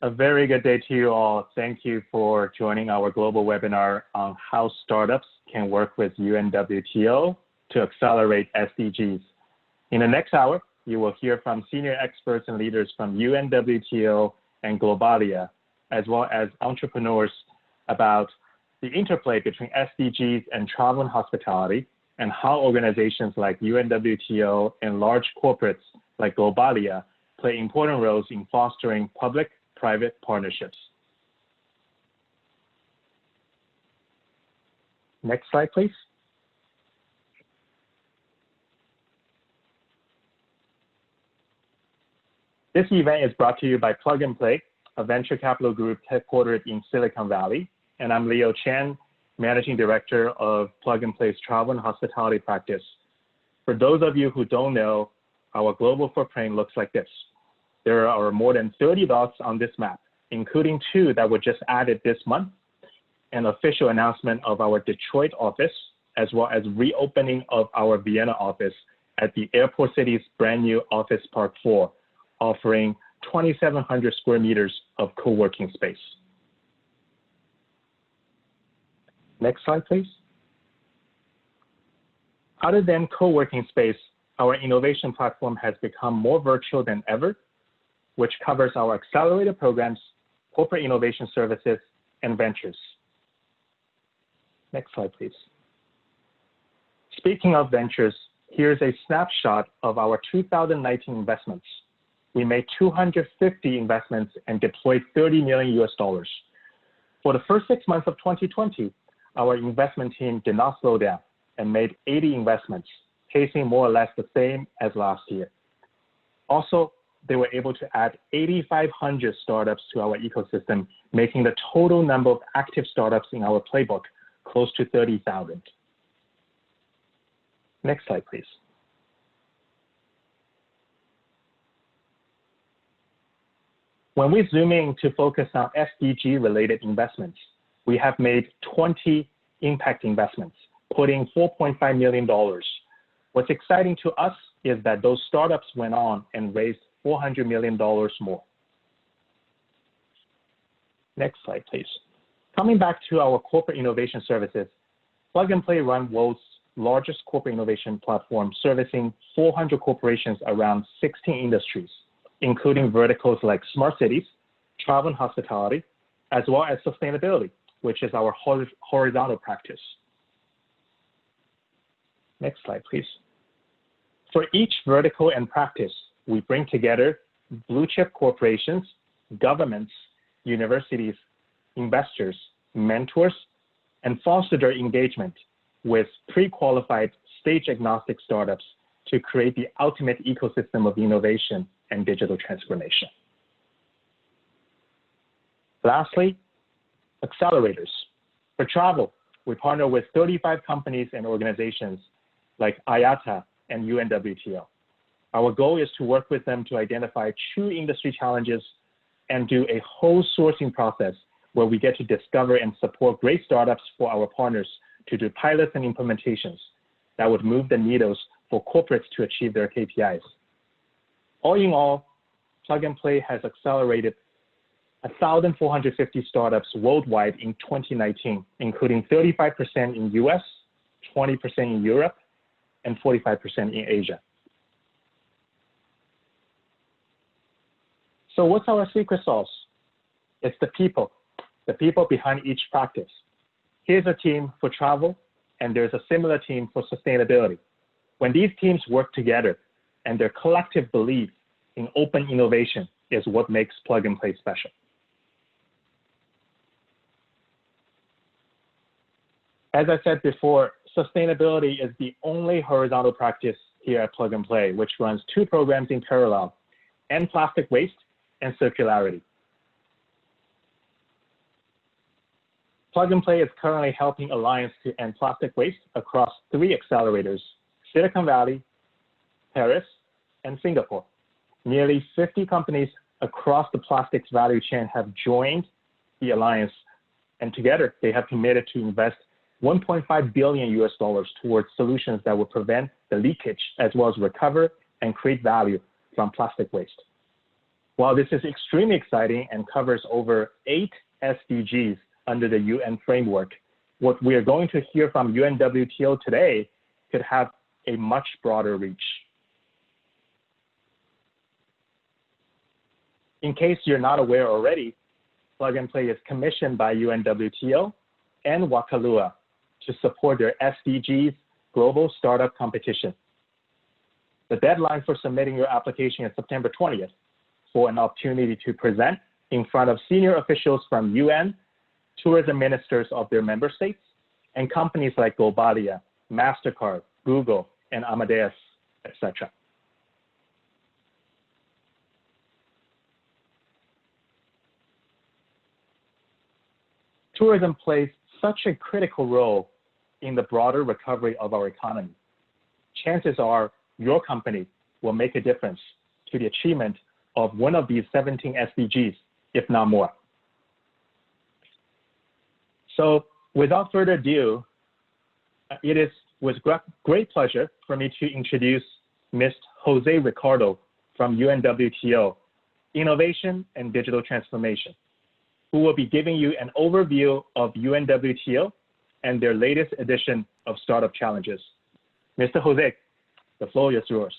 A very good day to you all. Thank you for joining our global webinar on how startups can work with UNWTO to accelerate SDGs. In the next hour, you will hear from senior experts and leaders from UNWTO and Wakalua, as well as entrepreneurs about the interplay between SDGs and travel and hospitality, and how organizations like UNWTO and large corporates like Wakalua play important roles in fostering public-private partnerships. Next slide, please. This event is brought to you by Plug and Play, a venture capital group headquartered in Silicon Valley. And I'm Leo Chan, Managing Director of Plug and Play's travel and hospitality practice. For those of you who don't know, our global footprint looks like this. There are more than 30 dots on this map, including 2 that were just added this month, an official announcement of our Detroit office, as well as reopening of our Vienna office at the Airport City's brand new Office Park 4, offering 2,700 square meters of co-working space. Next slide, please. Other than co-working space, our innovation platform has become more virtual than ever, which covers our accelerator programs, corporate innovation services, and ventures. Next slide, please. Speaking of ventures, here's a snapshot of our 2019 investments. We made 250 investments and deployed $30 million. For the first 6 months of 2020, our investment team did not slow down and made 80 investments, pacing more or less the same as last year. Also, they were able to add 8,500 startups to our ecosystem, making the total number of active startups in our playbook close to 30,000. Next slide, please. When we zoom in to focus on SDG-related investments, we have made 20 impact investments, putting $4.5 million. What's exciting to us is that those startups went on and raised $400 million more. Next slide, please. Coming back to our corporate innovation services, Plug and Play run world's largest corporate innovation platform, servicing 400 corporations around 16 industries, including verticals like smart cities, travel and hospitality, as well as sustainability, which is our horizontal practice. Next slide, please. For each vertical and practice, we bring together blue chip corporations, governments, universities, investors, mentors, and foster their engagement with pre-qualified stage-agnostic startups to create the ultimate ecosystem of innovation and digital transformation. Lastly, accelerators. For travel, we partner with 35 companies and organizations like IATA and UNWTO. Our goal is to work with them to identify true industry challenges and do a whole sourcing process where we get to discover and support great startups for our partners to do pilots and implementations that would move the needles for corporates to achieve their KPIs. All in all, Plug and Play has accelerated 1,450 startups worldwide in 2019, including 35% in US, 20% in Europe, and 45% in Asia. So what's our secret sauce? It's the people behind each practice. Here's a team for travel, and there's a similar team for sustainability. When these teams work together and their collective belief in open innovation is what makes Plug and Play special. As I said before, sustainability is the only horizontal practice here at Plug and Play, which runs 2 programs in parallel, end plastic waste and circularity. Plug and Play is currently helping Alliance to end plastic waste across 3 accelerators: Silicon Valley, Paris, and Singapore. Nearly 50 companies across the plastics value chain have joined the Alliance, and together they have committed to invest $1.5 billion towards solutions that will prevent the leakage as well as recover and create value from plastic waste. While this is extremely exciting and covers over 8 SDGs under the UN framework, what we are going to hear from UNWTO today could have a much broader reach. In case you're not aware already, Plug and Play is commissioned by UNWTO and Wakalua to support their SDGs Global Startup Competition. The deadline for submitting your application is September 20th for an opportunity to present in front of senior officials from UN, tourism ministers of their member states, and companies like Globalia, MasterCard, Google, and Amadeus, etc. Tourism plays such a critical role in the broader recovery of our economy. Chances are your company will make a difference to the achievement of one of these 17 SDGs, if not more. So without further ado, it is with great pleasure for me to introduce Ms. Jose Ricardo from UNWTO, Innovation and Digital Transformation, who will be giving you an overview of UNWTO and their latest edition of Startup Challenges. Mr. Jose, the floor is yours.